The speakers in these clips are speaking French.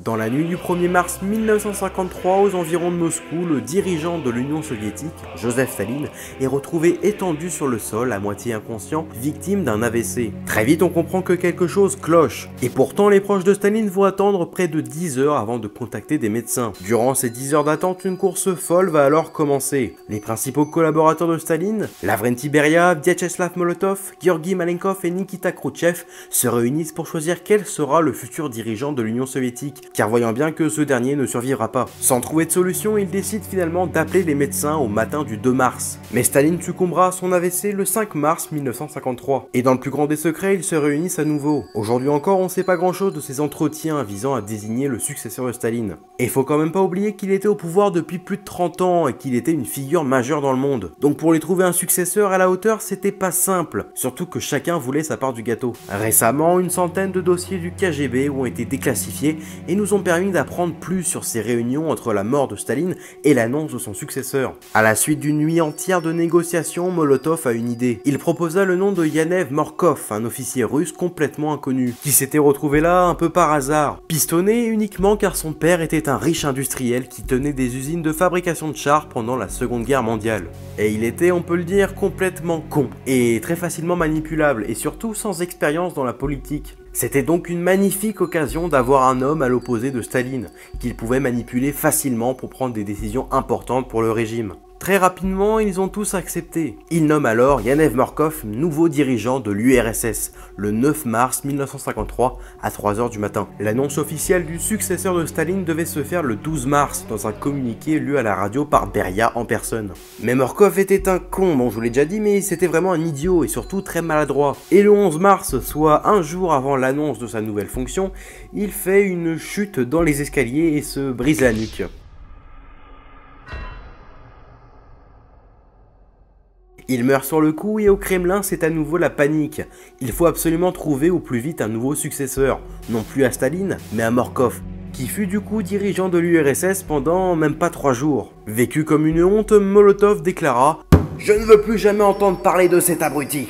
Dans la nuit du 1er mars 1953, aux environs de Moscou, le dirigeant de l'Union soviétique, Joseph Staline, est retrouvé étendu sur le sol, à moitié inconscient, victime d'un AVC. Très vite, on comprend que quelque chose cloche. Et pourtant, les proches de Staline vont attendre près de 10 heures avant de contacter des médecins. Durant ces 10 heures d'attente, une course folle va alors commencer. Les principaux collaborateurs de Staline, Lavrenti Beria, Vyacheslav Molotov, Georgi Malenkov et Nikita Khrouchtchev, se réunissent pour choisir quel sera le futur dirigeant de l'Union soviétique, car voyant bien que ce dernier ne survivra pas. Sans trouver de solution, il décide finalement d'appeler les médecins au matin du 2 mars. Mais Staline succombera à son AVC le 5 mars 1953. Et dans le plus grand des secrets, ils se réunissent à nouveau. Aujourd'hui encore, on ne sait pas grand chose de ces entretiens visant à désigner le successeur de Staline. Et faut quand même pas oublier qu'il était au pouvoir depuis plus de 30 ans et qu'il était une figure majeure dans le monde. Donc pour lui trouver un successeur à la hauteur, c'était pas simple. Surtout que chacun voulait sa part du gâteau. Récemment, une centaine de dossiers du KGB ont été déclassifiés et nous ont permis d'apprendre plus sur ces réunions entre la mort de Staline et l'annonce de son successeur. À la suite d'une nuit entière de négociations, Molotov a une idée. Il proposa le nom de Yanev Morkov, un officier russe complètement inconnu, qui s'était retrouvé là un peu par hasard, pistonné uniquement car son père était un riche industriel qui tenait des usines de fabrication de chars pendant la Seconde Guerre mondiale. Et il était, on peut le dire, complètement con, et très facilement manipulable, et surtout sans expérience dans la politique. C'était donc une magnifique occasion d'avoir un homme à l'opposé de Staline, qu'il pouvait manipuler facilement pour prendre des décisions importantes pour le régime. Très rapidement, ils ont tous accepté. Ils nomment alors Yanev Morkov nouveau dirigeant de l'URSS, le 9 mars 1953 à 3 h du matin. L'annonce officielle du successeur de Staline devait se faire le 12 mars dans un communiqué lu à la radio par Beria en personne. Mais Morkov était un con, bon je vous l'ai déjà dit, mais c'était vraiment un idiot et surtout très maladroit. Et le 11 mars, soit un jour avant l'annonce de sa nouvelle fonction, il fait une chute dans les escaliers et se brise la nuque. Il meurt sur le coup et au Kremlin c'est à nouveau la panique. Il faut absolument trouver au plus vite un nouveau successeur, non plus à Staline, mais à Morkov, qui fut du coup dirigeant de l'URSS pendant même pas 3 jours. Vécu comme une honte, Molotov déclara « Je ne veux plus jamais entendre parler de cet abruti !»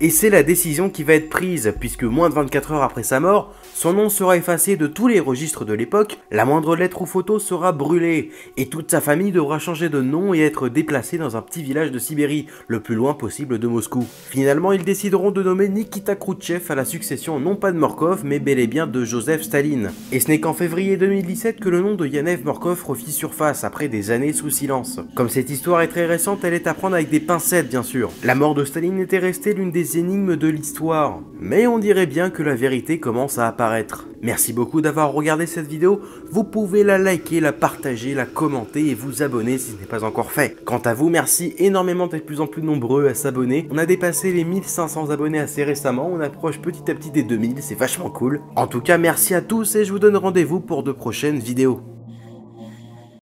Et c'est la décision qui va être prise, puisque moins de 24 heures après sa mort, son nom sera effacé de tous les registres de l'époque, la moindre lettre ou photo sera brûlée, et toute sa famille devra changer de nom et être déplacée dans un petit village de Sibérie, le plus loin possible de Moscou. Finalement, ils décideront de nommer Nikita Khrouchtchev à la succession non pas de Morkov, mais bel et bien de Joseph Staline. Et ce n'est qu'en février 2017 que le nom de Yanev Morkov refit surface après des années sous silence. Comme cette histoire est très récente, elle est à prendre avec des pincettes bien sûr. La mort de Staline était restée l'une des énigmes de l'histoire, mais on dirait bien que la vérité commence à apparaître. Merci beaucoup d'avoir regardé cette vidéo, vous pouvez la liker, la partager, la commenter et vous abonner si ce n'est pas encore fait. Quant à vous, merci énormément d'être de plus en plus nombreux à s'abonner, on a dépassé les 1500 abonnés assez récemment, on approche petit à petit des 2000, c'est vachement cool. En tout cas, merci à tous et je vous donne rendez-vous pour de prochaines vidéos.